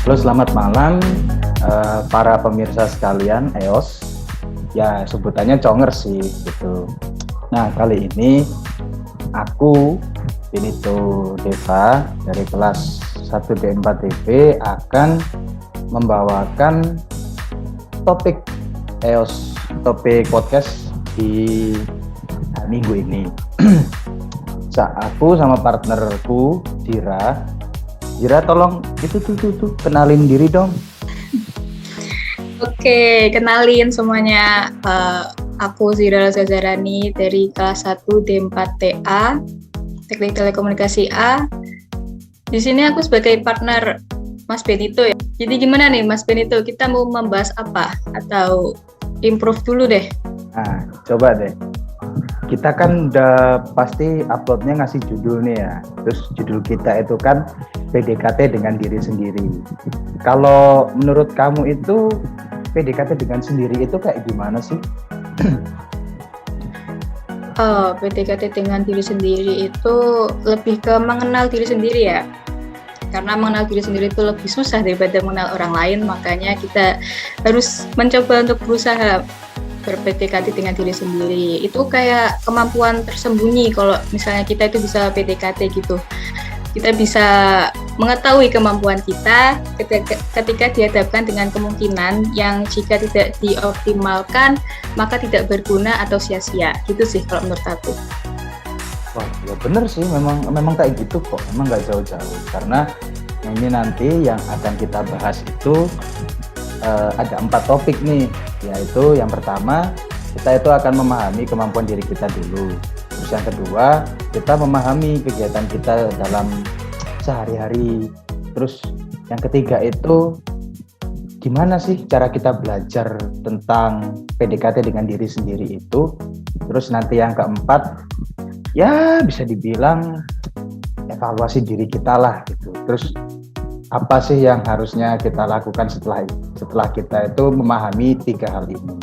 Halo, selamat malam para pemirsa sekalian, EOS. Ya, sebutannya conger sih gitu. Nah, kali ini aku, Benito Deva dari kelas 1D4TP akan membawakan topik EOS, topik podcast di minggu ini. Aku sama partnerku Dira, tolong itu tuh kenalin diri dong. Oke, kenalin semuanya. Aku Zira Zazarani dari kelas 1 D4TA, Teknik Telekomunikasi A. Di sini aku sebagai partner Mas Benito ya. Jadi gimana nih Mas Benito, kita mau membahas apa? Atau improve dulu deh? Nah, coba deh. Kita kan udah pasti uploadnya ngasih judul nih ya. Terus judul kita itu kan PDKT dengan diri sendiri. Kalau menurut kamu itu PDKT dengan sendiri itu kayak gimana sih? PDKT dengan diri sendiri itu lebih ke mengenal diri sendiri ya. Karena mengenal diri sendiri itu lebih susah daripada mengenal orang lain, makanya kita harus mencoba untuk berusaha ber-PDKT dengan diri sendiri. Itu kayak kemampuan tersembunyi kalau misalnya kita itu bisa PDKT gitu. Kita bisa mengetahui kemampuan kita ketika dihadapkan dengan kemungkinan yang jika tidak dioptimalkan maka tidak berguna atau sia-sia. Gitu sih kalau menurut aku. Wah, ya bener sih, memang kayak gitu kok. Memang nggak jauh-jauh. Karena ini nanti yang akan kita bahas itu ada 4 topik nih, yaitu yang pertama kita itu akan memahami kemampuan diri kita dulu. Terus yang kedua kita memahami kegiatan kita dalam sehari-hari. Terus yang ketiga itu gimana sih cara kita belajar tentang PDKT dengan diri sendiri itu. Terus nanti yang keempat ya bisa dibilang evaluasi diri kita lah gitu. Terus apa sih yang harusnya kita lakukan setelah kita itu memahami 3 hal ini.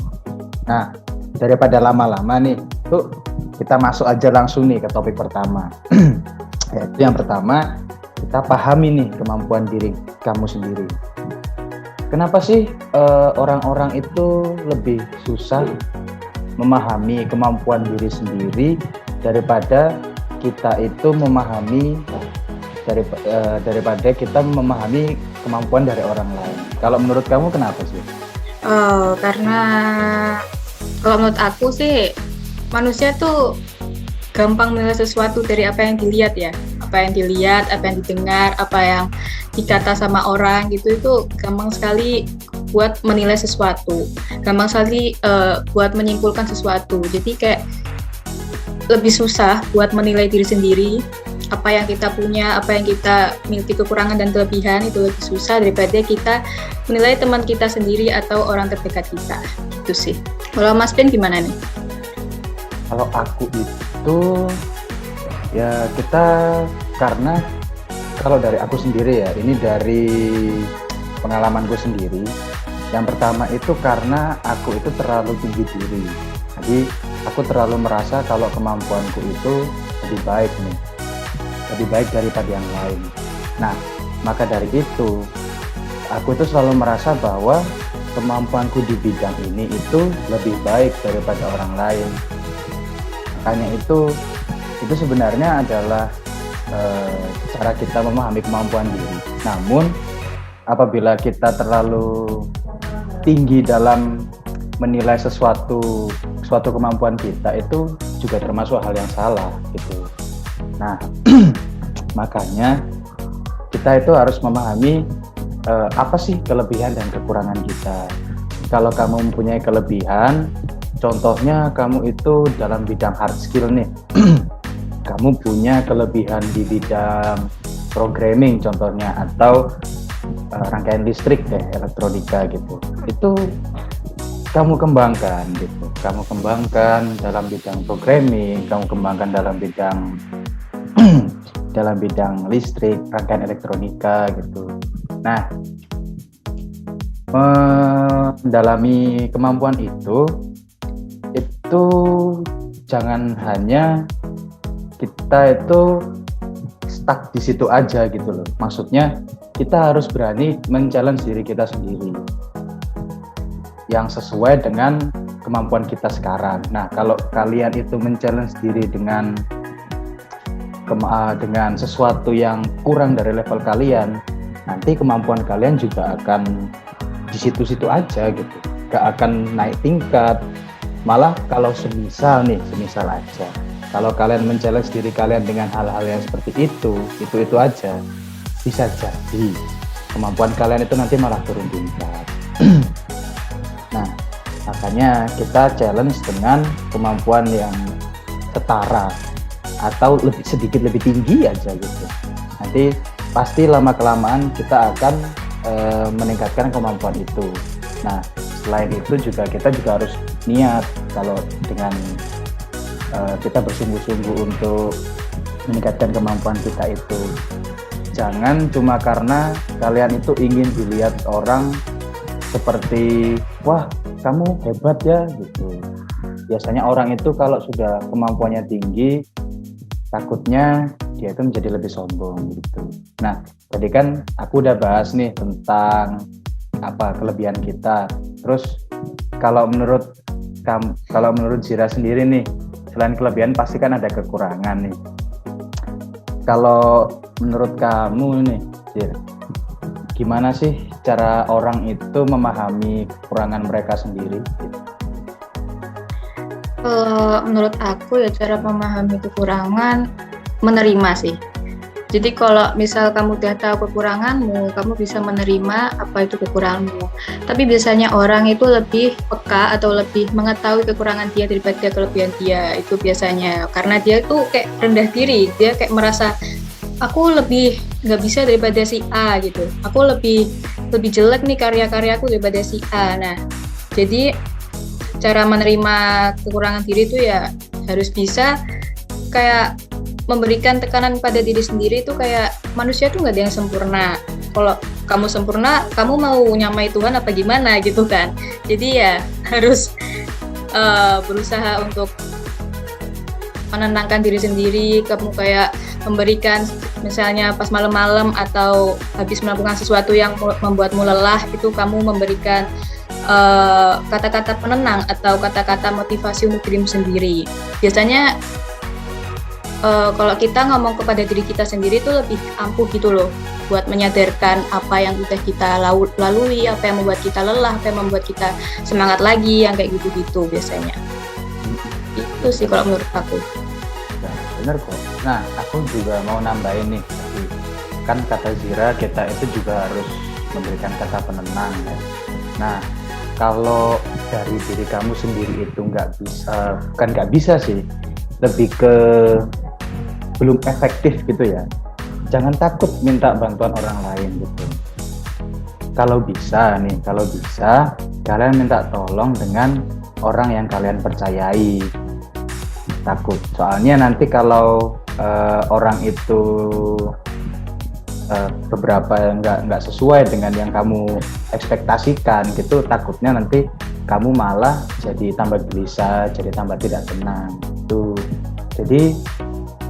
Nah, daripada lama-lama nih, tuh kita masuk aja langsung nih ke topik pertama. Yaitu yang pertama, kita pahami nih kemampuan diri kamu sendiri. Kenapa sih orang-orang itu lebih susah memahami kemampuan diri sendiri daripada kita itu memahami daripada kita memahami kemampuan dari orang lain. Kalau menurut kamu kenapa sih? Karena kalau menurut aku sih manusia tuh gampang menilai sesuatu dari apa yang dilihat ya. Apa yang dilihat, apa yang didengar, apa yang dikata sama orang gitu, itu gampang sekali buat menilai sesuatu. Gampang sekali buat menyimpulkan sesuatu. Jadi kayak lebih susah buat menilai diri sendiri. Apa yang kita punya, apa yang kita miliki kekurangan dan kelebihan itu lebih susah daripada kita menilai teman kita sendiri atau orang terdekat kita. Gitu sih. Kalau Mas Ben gimana nih? Kalau aku itu ya karena kalau dari aku sendiri ya, ini dari pengalamanku sendiri. Yang pertama itu karena aku itu terlalu tinggi diri. Jadi aku terlalu merasa kalau kemampuanku itu lebih baik daripada yang lain. Nah, maka dari itu aku itu selalu merasa bahwa kemampuanku di bidang ini itu lebih baik daripada orang lain. Makanya itu sebenarnya adalah cara kita memahami kemampuan diri. Namun apabila kita terlalu tinggi dalam menilai suatu kemampuan kita, itu juga termasuk hal yang salah gitu. Nah, makanya kita itu harus memahami apa sih kelebihan dan kekurangan kita. Kalau kamu mempunyai kelebihan, contohnya kamu itu dalam bidang hard skill nih, kamu punya kelebihan di bidang programming contohnya, atau rangkaian listrik kayak elektronika gitu. Itu kamu kembangkan gitu. Kamu kembangkan dalam bidang programming, kamu kembangkan dalam bidang listrik, rangkaian elektronika gitu. Nah, mendalami kemampuan itu jangan hanya kita itu stuck di situ aja gitu loh. Maksudnya kita harus berani men-challenge diri kita sendiri yang sesuai dengan kemampuan kita sekarang. Nah, kalau kalian itu men-challenge diri dengan sesuatu yang kurang dari level kalian, nanti kemampuan kalian juga akan di situ-situ aja gitu, gak akan naik tingkat. Malah kalau semisal aja, kalau kalian men-challenge diri kalian dengan hal-hal yang seperti itu aja, bisa jadi kemampuan kalian itu nanti malah turun tingkat. Nah, makanya kita challenge dengan kemampuan yang setara atau sedikit lebih tinggi aja gitu. Nanti pasti lama-kelamaan kita akan meningkatkan kemampuan itu. Nah, selain itu kita juga harus niat kalau dengan kita bersungguh-sungguh untuk meningkatkan kemampuan kita itu. Jangan cuma karena kalian itu ingin dilihat orang seperti, wah kamu hebat ya gitu. Biasanya orang itu kalau sudah kemampuannya tinggi, takutnya dia itu menjadi lebih sombong gitu. Nah, tadi kan aku udah bahas nih tentang kelebihan kita. Terus kalau menurut Zira sendiri nih, selain kelebihan pasti kan ada kekurangan nih. Kalau menurut kamu nih, Zir, gimana sih cara orang itu memahami kekurangan mereka sendiri? Menurut aku ya cara memahami kekurangan menerima sih. Jadi kalau misal kamu udah tahu kekuranganmu, kamu bisa menerima apa itu kekuranganmu. Tapi biasanya orang itu lebih peka atau lebih mengetahui kekurangan dia daripada kelebihan dia. Itu biasanya karena dia tuh kayak rendah diri, dia kayak merasa aku lebih nggak bisa daripada si A gitu. Aku lebih jelek nih karya-karyaku daripada si A. Nah, jadi cara menerima kekurangan diri itu ya harus bisa kayak memberikan tekanan pada diri sendiri. Itu kayak manusia tuh nggak ada yang sempurna. Kalau kamu sempurna, kamu mau nyamai Tuhan apa gimana gitu kan. Jadi ya harus berusaha untuk menenangkan diri sendiri. Kamu kayak memberikan misalnya pas malam-malam atau habis melakukan sesuatu yang membuatmu lelah, itu kamu memberikan kata-kata penenang atau kata-kata motivasi untuk dirimu sendiri. Biasanya kalau kita ngomong kepada diri kita sendiri itu lebih ampuh gitu loh, buat menyadarkan apa yang udah kita lalui, apa yang membuat kita lelah, apa yang membuat kita semangat lagi, yang kayak gitu-gitu biasanya. Itu sih kalau menurut aku. Nah, bener kok. Nah, aku juga mau nambahin nih, kan kata Zira kita itu juga harus memberikan kata penenang ya. Nah, kalau dari diri kamu sendiri itu bukan nggak bisa sih, lebih ke belum efektif gitu ya. Jangan takut minta bantuan orang lain gitu. Kalau bisa kalian minta tolong dengan orang yang kalian percayai. Takut, soalnya nanti kalau orang itu beberapa nggak sesuai dengan yang kamu ekspektasikan gitu, takutnya nanti kamu malah jadi tambah gelisah, jadi tambah tidak tenang tuh. Jadi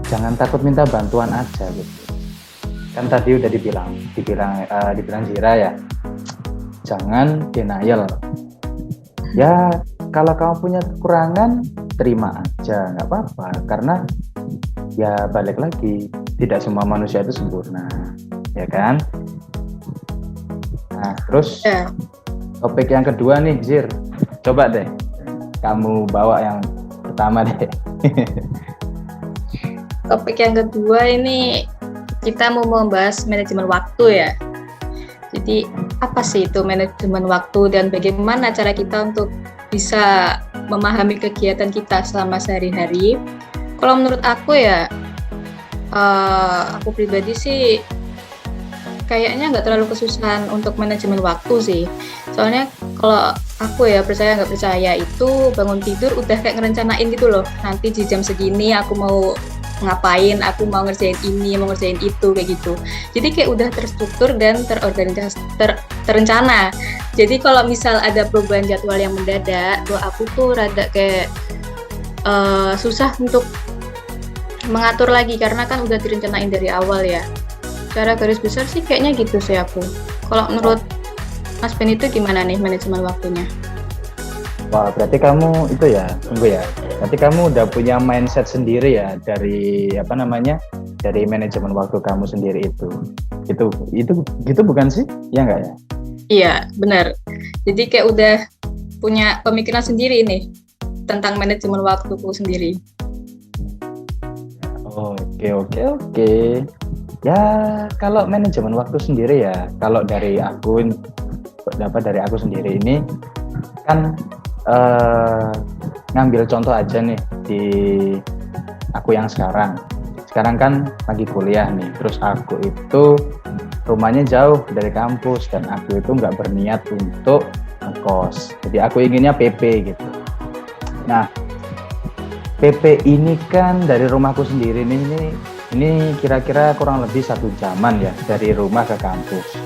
jangan takut minta bantuan aja gitu. Kan tadi udah dibilang Zira ya, jangan denial. Ya kalau kamu punya kekurangan, terima aja, nggak apa-apa. Karena ya balik lagi, tidak semua manusia itu sempurna, ya kan? Nah, terus topik yang kedua nih, Zir. Coba deh, kamu bawa yang pertama deh. Topik yang kedua ini kita mau membahas manajemen waktu ya. Jadi apa sih itu manajemen waktu dan bagaimana cara kita untuk bisa memahami kegiatan kita selama sehari-hari? Kalau menurut aku ya, aku pribadi sih kayaknya nggak terlalu kesusahan untuk manajemen waktu sih. Soalnya kalau aku ya percaya nggak percaya itu bangun tidur udah kayak ngerencanain gitu loh. Nanti di jam segini aku mau ngapain, aku mau ngerjain ini, mau ngerjain itu, kayak gitu. Jadi kayak udah terstruktur dan terencana. Jadi kalau misal ada perubahan jadwal yang mendadak, aku tuh rada kayak susah untuk mengatur lagi karena kan udah direncanain dari awal ya. Secara garis besar sih kayaknya gitu sih aku. Kalau menurut Mas Ben itu gimana nih manajemen waktunya? Wah, berarti kamu itu ya, tunggu ya. Berarti kamu udah punya mindset sendiri ya dari apa namanya? Dari manajemen waktu kamu sendiri itu. Itu gitu bukan sih? Ya enggak ya? Iya, benar. Jadi kayak udah punya pemikiran sendiri nih tentang manajemen waktuku sendiri. Oke. Ya, kalau manajemen waktu sendiri ya, kalau dari aku sendiri ini kan ngambil contoh aja nih di aku yang sekarang kan lagi kuliah nih, terus aku itu rumahnya jauh dari kampus dan aku itu nggak berniat untuk ngekos, jadi aku inginnya PP gitu. Nah, PP ini kan dari rumahku sendiri nih, ini kira-kira kurang lebih 1 jaman ya dari rumah ke kampus.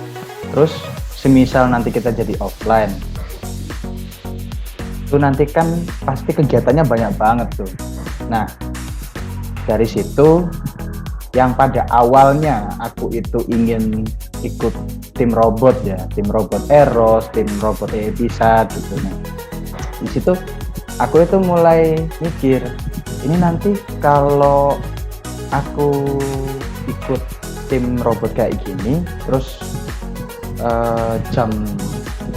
Terus semisal nanti kita jadi offline, itu nanti kan pasti kegiatannya banyak banget tuh. Nah, dari situ yang pada awalnya aku itu ingin ikut tim robot ya, tim robot Eros, tim robot Episat gitu. Nah, di situ aku itu mulai mikir, ini nanti kalau aku ikut tim robot kayak gini, terus jam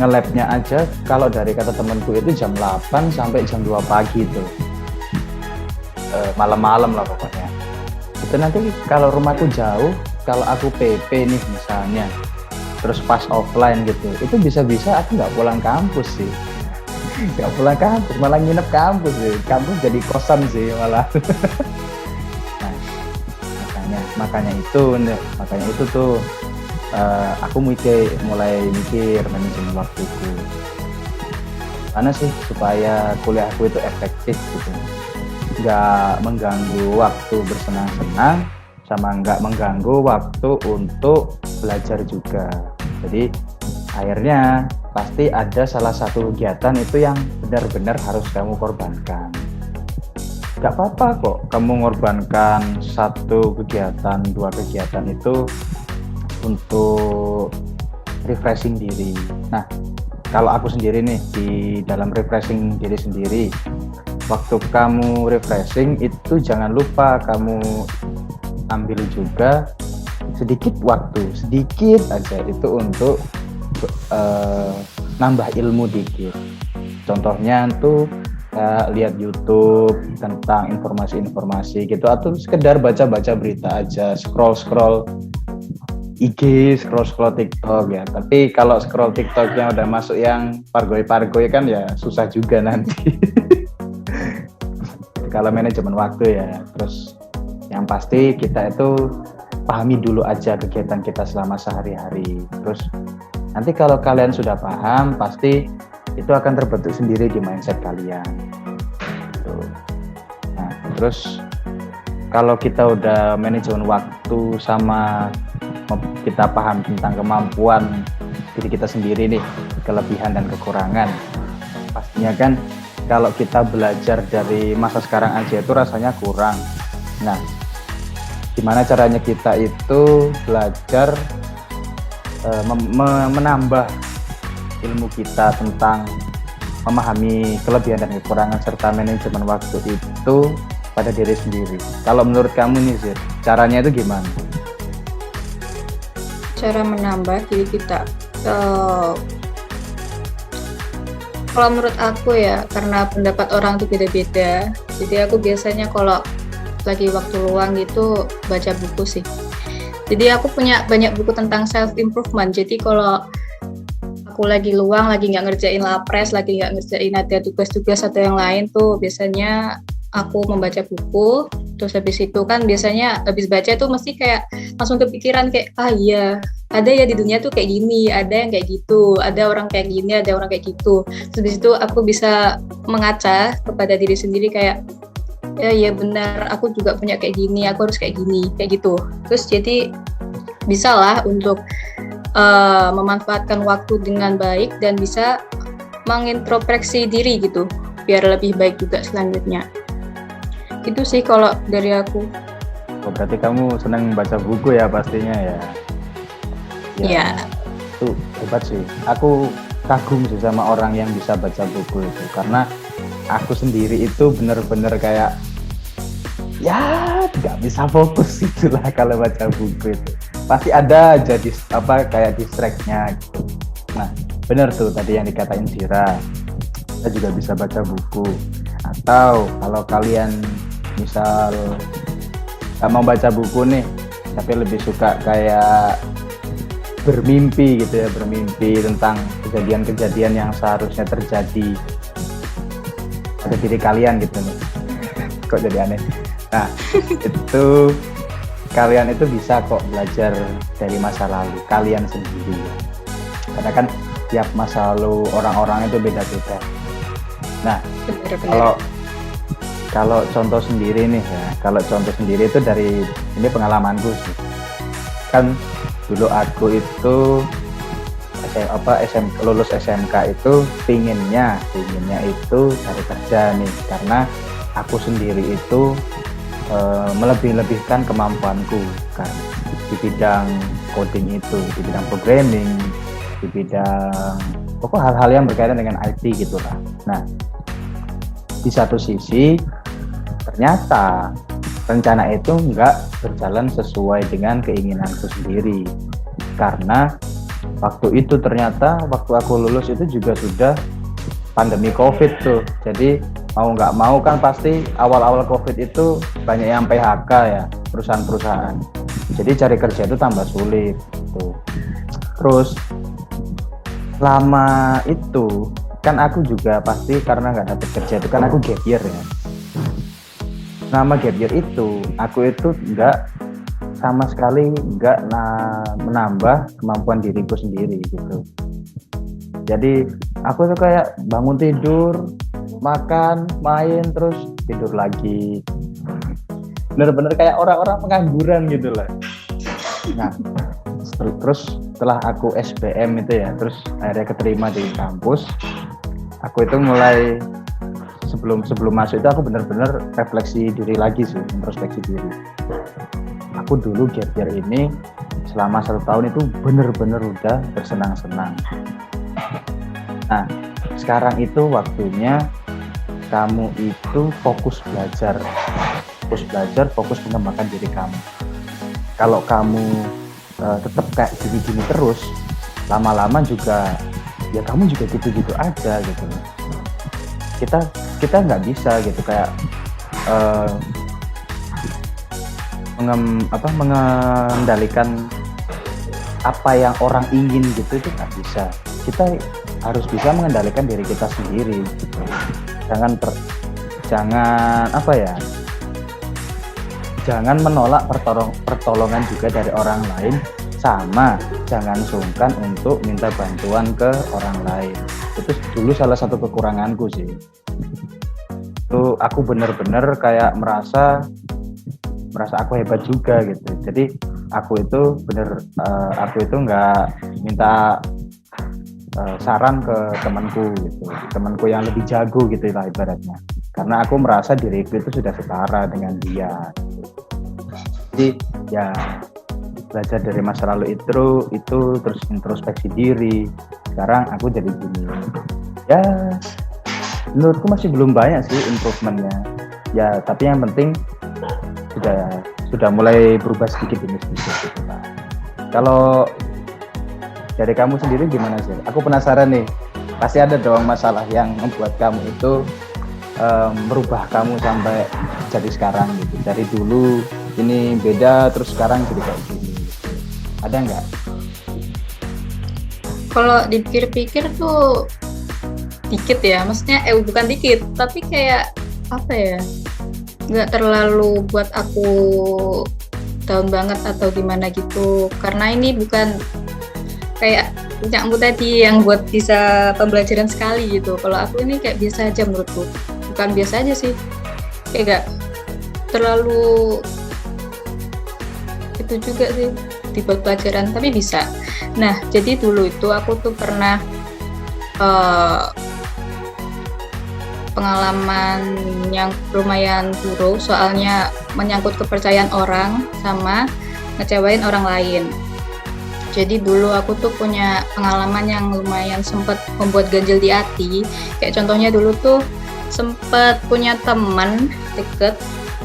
nge-labnya aja kalau dari kata temanku itu jam 8 sampai jam 2 pagi tuh, malam-malam lah pokoknya. Itu nanti kalau rumahku jauh, kalau aku PP nih misalnya, terus pas offline gitu, itu bisa-bisa aku nggak pulang kampus sih. Nggak pulang kampus, malah nginep kampus sih. Kampus jadi kosan sih malah. Nah, makanya itu tuh aku mulai mikir manajemen waktuku. Mana sih supaya kuliahku itu efektif gitu, nggak mengganggu waktu bersenang-senang sama nggak mengganggu waktu untuk belajar juga. Jadi akhirnya pasti ada salah satu kegiatan itu yang benar-benar harus kamu korbankan. Gak apa-apa kok kamu mengorbankan 1 kegiatan, 2 kegiatan itu untuk refreshing diri. Nah, kalau aku sendiri nih, di dalam refreshing diri sendiri, waktu kamu refreshing itu jangan lupa kamu ambil juga sedikit aja itu untuk nambah ilmu dikit. Contohnya tuh lihat YouTube tentang informasi-informasi gitu, atau sekedar baca-baca berita aja, scroll IG, scroll TikTok ya. Tapi kalau scroll TikToknya udah masuk yang pargoy kan ya susah juga nanti. Kalau manajemen waktu ya, terus yang pasti kita itu pahami dulu aja kegiatan kita selama sehari-hari. Terus nanti kalau kalian sudah paham, pasti itu akan terbentuk sendiri di mindset kalian. Nah, terus kalau kita udah manajemen waktu sama kita paham tentang kemampuan diri kita sendiri nih, kelebihan dan kekurangan, pastinya kan kalau kita belajar dari masa sekarang aja itu rasanya kurang. Nah, gimana caranya kita itu belajar menambah ilmu kita tentang memahami kelebihan dan kekurangan serta manajemen waktu itu pada diri sendiri. Kalau menurut kamu nih Zir, caranya itu gimana? Cara menambah diri kita, kalau menurut aku ya, karena pendapat orang itu beda-beda, jadi aku biasanya kalau lagi waktu luang gitu baca buku sih. Jadi aku punya banyak buku tentang self improvement. Jadi kalau aku lagi luang, lagi nggak ngerjain lapres, lagi nggak ngerjain ada tugas-tugas atau yang lain tuh, biasanya aku membaca buku. Terus habis itu kan biasanya habis baca tuh mesti kayak langsung kepikiran kayak, iya ada ya di dunia tuh kayak gini, ada yang kayak gitu, ada orang kayak gini, ada orang kayak gitu. Terus habis itu aku bisa mengaca kepada diri sendiri kayak, ya benar, aku juga punya kayak gini, aku harus kayak gini, kayak gitu. Terus jadi bisalah untuk memanfaatkan waktu dengan baik dan bisa mengintrospeksi diri gitu, biar lebih baik juga selanjutnya. Itu sih kalau dari aku. Oh, berarti kamu senang baca buku ya pastinya ya. Iya. Itu hebat sih. Aku kagum sih sama orang yang bisa baca buku itu, karena aku sendiri itu bener-bener kayak ya nggak bisa fokus itulah kalau baca buku itu. Pasti ada jadi kayak distract-nya gitu. Nah, bener tuh tadi yang dikatain Zira. Kita juga bisa baca buku. Atau kalau kalian misal nggak mau baca buku nih, tapi lebih suka kayak bermimpi gitu ya, bermimpi tentang kejadian-kejadian yang seharusnya terjadi pada diri kalian gitu nih. Kok jadi aneh? Nah, itu kalian itu bisa kok belajar dari masa lalu kalian sendiri. Karena kan tiap masa lalu orang-orang itu beda-beda. Nah, kalau contoh sendiri nih ya, kalau contoh sendiri itu dari ini pengalamanku sih. Kan dulu aku itu lulus SMK itu pinginnya itu cari kerja nih, karena aku sendiri itu melebih-lebihkan kemampuanku kan di bidang coding itu, di bidang programming, di bidang hal-hal yang berkaitan dengan IT gitulah. Nah, di satu sisi ternyata rencana itu nggak berjalan sesuai dengan keinginanku sendiri, karena waktu itu ternyata waktu aku lulus itu juga sudah pandemi COVID tuh. Jadi mau nggak mau kan pasti awal-awal COVID itu banyak yang PHK ya, perusahaan-perusahaan. Jadi cari kerja itu tambah sulit gitu. Terus lama itu kan aku juga pasti karena nggak dapet kerja itu kan aku gap year ya. Nama gap year itu aku itu nggak sama sekali nggak menambah kemampuan diriku sendiri gitu. Jadi aku tuh kayak bangun tidur, makan, main, terus tidur lagi. Bener-bener kayak orang-orang pengangguran gitu lah. Nah, terus setelah aku SBM itu ya, terus akhirnya keterima di kampus, aku itu mulai sebelum masuk itu aku bener-bener refleksi diri lagi sih, introspeksi diri. Aku dulu gap year ini selama 1 tahun itu bener-bener udah bersenang-senang. Nah, sekarang itu waktunya kamu itu fokus belajar, fokus mengembangkan diri kamu. Kalau kamu tetap kayak gini-gini terus, lama-lama juga ya kamu juga gitu-gitu aja gitu. Kita nggak bisa gitu kayak mengendalikan apa yang orang ingin gitu, itu nggak bisa. Kita harus bisa mengendalikan diri kita sendiri gitu. Jangan menolak pertolongan juga dari orang lain, sama jangan sungkan untuk minta bantuan ke orang lain. Itu dulu salah satu kekuranganku sih. Itu aku bener-bener kayak merasa aku hebat juga gitu. Jadi aku itu nggak minta saran ke temanku gitu, temanku yang lebih jago gitu lah ibaratnya, karena aku merasa diriku itu sudah setara dengan dia. Jadi ya belajar dari masa lalu itu terus introspeksi diri. Sekarang aku jadi gini. Ya menurutku masih belum banyak sih improvementnya. Ya tapi yang penting sudah mulai berubah sedikit demi sedikit gitu lah. Kalau dari kamu sendiri gimana sih? Aku penasaran nih. Pasti ada dong masalah yang membuat kamu itu merubah kamu sampai jadi sekarang gitu. Dari dulu ini beda, terus sekarang jadi kayak gini. Ada nggak? Kalau dipikir-pikir tuh dikit ya. Maksudnya bukan dikit, tapi kayak apa ya? Nggak terlalu buat aku down banget atau gimana gitu. Karena ini bukan kayak puncakmu tadi yang buat bisa pembelajaran sekali gitu. Kalau aku ini kayak biasa aja menurutku. Bukan biasa aja sih, kayak gak terlalu itu juga sih dibuat pelajaran, tapi bisa. Nah, jadi dulu itu aku tuh pernah pengalaman yang lumayan buruk, soalnya menyangkut kepercayaan orang sama ngecewain orang lain. Jadi dulu aku tuh punya pengalaman yang lumayan sempet membuat ganjil di hati. Kayak contohnya dulu tuh sempet punya teman deket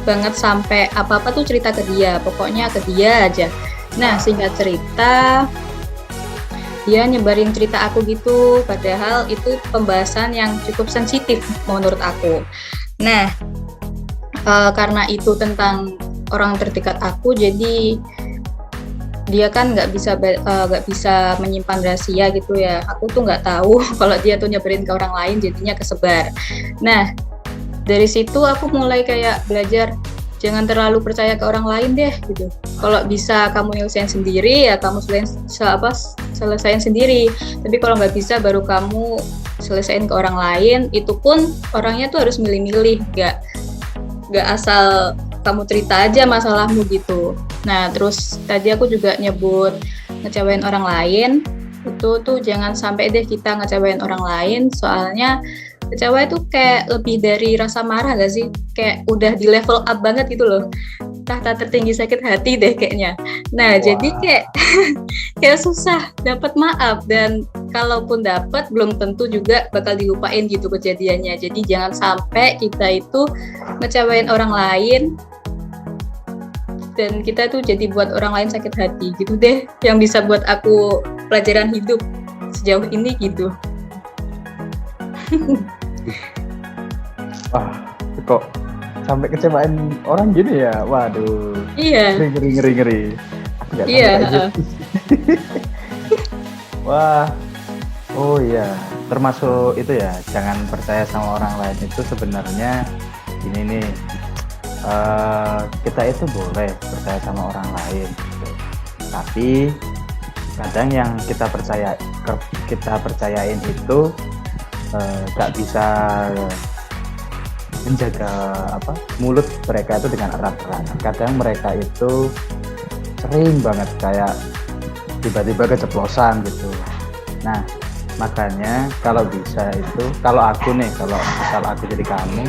banget sampai apa-apa tuh cerita ke dia, pokoknya ke dia aja. Nah, singkat cerita, dia nyebarin cerita aku gitu, padahal itu pembahasan yang cukup sensitif menurut aku. Nah, karena itu tentang orang terdekat aku, jadi dia kan nggak bisa menyimpan rahasia gitu ya. Aku tuh nggak tahu kalau dia tuh nyebarin ke orang lain, jadinya kesebar. Nah, dari situ aku mulai kayak belajar jangan terlalu percaya ke orang lain deh gitu. Kalau bisa kamu nyelesain sendiri ya kamu selesain sendiri. Tapi kalau nggak bisa baru kamu selesain ke orang lain. Itu pun orangnya tuh harus milih-milih, nggak asal kamu cerita aja masalahmu gitu. Nah terus tadi aku juga nyebut ngecewain orang lain. Itu tuh jangan sampai deh kita ngecewain orang lain, soalnya kecewa itu kayak lebih dari rasa marah gak sih? Kayak udah di level up banget gitu loh. Tahta tertinggi sakit hati deh kayaknya. Nah, jadi kayak susah dapat maaf, dan kalaupun dapat belum tentu juga bakal dilupain gitu kejadiannya. Jadi jangan sampai kita itu ngecewain orang lain dan kita tuh jadi buat orang lain sakit hati gitu deh. Yang bisa buat aku pelajaran hidup sejauh ini gitu. Wah, kok sampai kecewain orang gini ya? Waduh. Iya. Ngeri. Aku nggak iya. gitu. Wah, oh iya. Termasuk itu ya, jangan percaya sama orang lain itu sebenarnya ini nih. Kita itu boleh percaya sama orang lain, gitu. Tapi kadang yang kita percayain itu gak bisa menjaga mulut mereka itu dengan erat-erat. Kadang mereka itu sering banget kayak tiba-tiba keceplosan gitu. Nah makanya kalau bisa itu, kalau aku jadi kamu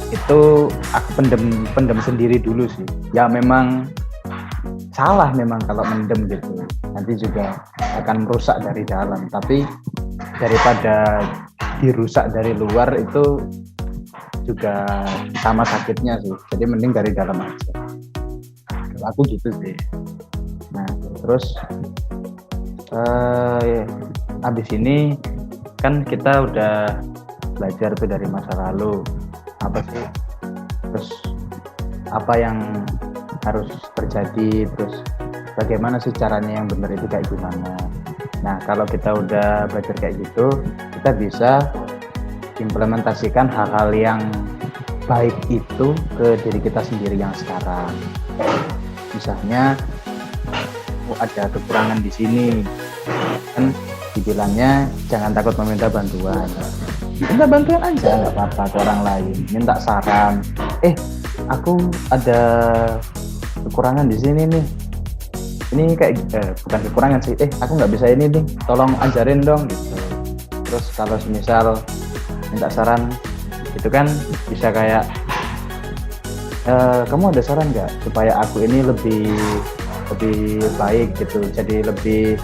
itu aku pendem sendiri dulu sih. Ya memang salah memang kalau mendem gitu, nanti juga akan merusak dari dalam. Tapi daripada dirusak dari luar itu juga sama sakitnya sih, jadi mending dari dalam aja. Kalau aku gitu sih. Nah terus abis ini kan kita udah belajar tuh dari masa lalu apa sih, terus apa yang harus terjadi, terus bagaimana sih caranya yang benar itu kayak gimana. Nah kalau kita udah belajar kayak gitu, kita bisa implementasikan hal-hal yang baik itu ke diri kita sendiri yang sekarang. Misalnya ada kekurangan di sini, kan dibilangnya jangan takut meminta bantuan. Minta bantuan aja, nggak apa-apa ke orang lain. Minta saran, aku ada kekurangan di sini nih. Ini kayak bukan kekurangan sih, aku nggak bisa ini nih, tolong ajarin dong gitu. Terus kalau misal minta saran itu kan bisa kayak kamu ada saran nggak supaya aku ini lebih baik gitu, jadi lebih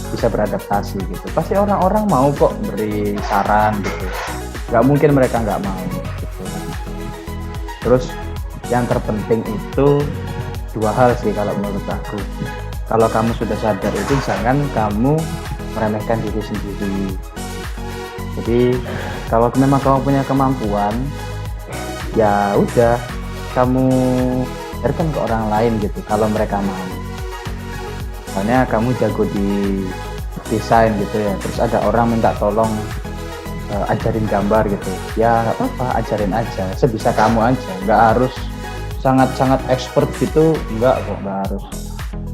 bisa beradaptasi gitu. Pasti orang-orang mau kok beri saran gitu, nggak mungkin mereka nggak mau gitu. Terus yang terpenting itu dua hal sih kalau menurut aku. Kalau kamu sudah sadar itu, jangan kamu meremehkan diri sendiri. Jadi kalau memang kamu punya kemampuan, ya udah kamu berikan ke orang lain gitu kalau mereka mau. Misalnya kamu jago di desain gitu ya, terus ada orang minta tolong ajarin gambar gitu, ya nggak apa-apa, ajarin aja sebisa kamu aja, nggak harus sangat expert gitu, nggak harus.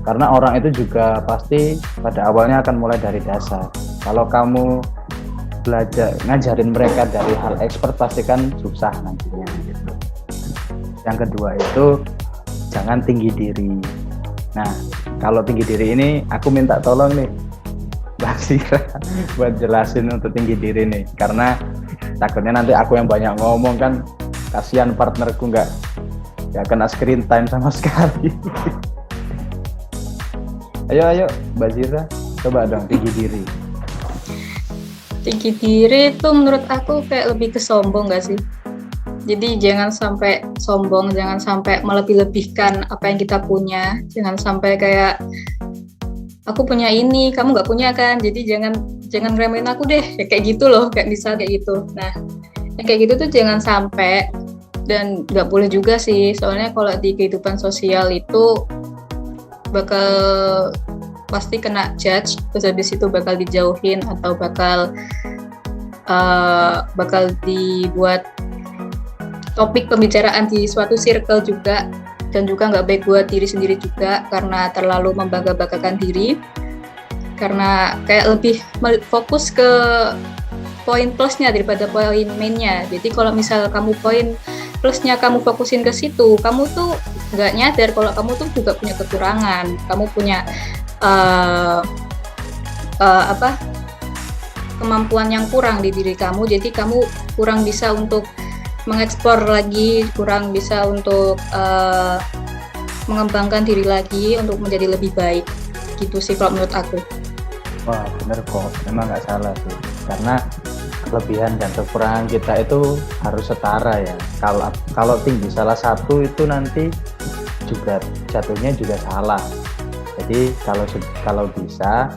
Karena orang itu juga pasti pada awalnya akan mulai dari dasar. Kalau kamu belajar ngajarin mereka dari hal expert, pasti kan susah nantinya gitu. Yang kedua itu jangan tinggi diri. Nah kalau tinggi diri ini aku minta tolong nih Mbak Sira buat jelasin untuk tinggi diri nih, karena Takutnya nanti aku yang banyak ngomong kan, kasihan partnerku nggak kena screen time sama sekali. Ayo Mbak Zira, coba dong tinggi diri. Tinggi diri itu menurut aku kayak lebih ke sombong gak sih? Jadi jangan sampai sombong, jangan sampai melebih-lebihkan apa yang kita punya, jangan sampai kayak aku punya ini, kamu nggak punya kan, jadi jangan ngeremehin aku deh, kayak gitu loh, kayak misal kayak gitu. Nah, yang kayak gitu tuh jangan sampai, dan nggak boleh juga sih, soalnya kalau di kehidupan sosial itu bakal pasti kena judge, terus habis itu bakal dijauhin atau bakal dibuat topik pembicaraan di suatu circle juga, dan juga nggak baik buat diri sendiri juga karena terlalu membangga-banggakan diri, karena kayak lebih fokus ke poin plusnya daripada poin mainnya. Jadi kalau misal kamu poin plusnya kamu fokusin ke situ, kamu tuh nggak nyadar kalau kamu tuh juga punya kekurangan, kamu punya kemampuan yang kurang di diri kamu, jadi kamu kurang bisa untuk mengeksplor lagi, kurang bisa untuk mengembangkan diri lagi untuk menjadi lebih baik, gitu sih kalau menurut aku. Wah bener kok, memang nggak salah sih, karena kelebihan dan kekurangan kita itu harus setara ya. Kalau tinggi salah satu itu nanti juga jatuhnya juga salah. Jadi kalau bisa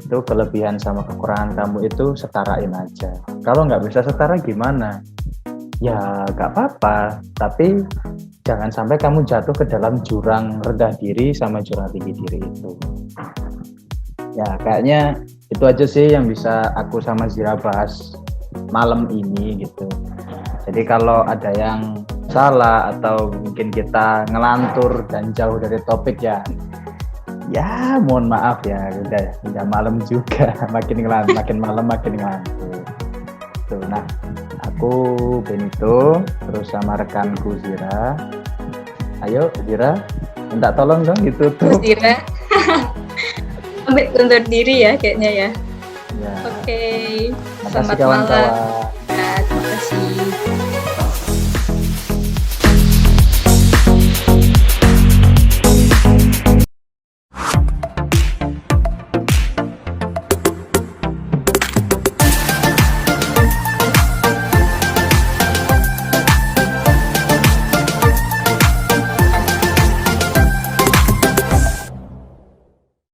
itu kelebihan sama kekurangan kamu itu setarain aja. Kalau nggak bisa setara gimana? Ya nggak apa-apa, tapi jangan sampai kamu jatuh ke dalam jurang rendah diri sama jurang tinggi diri itu. Ya kayaknya itu aja sih yang bisa aku sama Zira bahas malam ini gitu. Jadi kalau ada yang salah atau mungkin kita ngelantur dan jauh dari topik ya mohon maaf ya, udah malam juga, makin malam makin ngelantur. Tuh, nah aku Benito terus sama rekanku Zira. Ayo Zira, minta tolong dong gitu tuh. Zira ambil undur diri ya kayaknya ya. Ya. Oke. Makasih Selamat kawan-kawan. malam.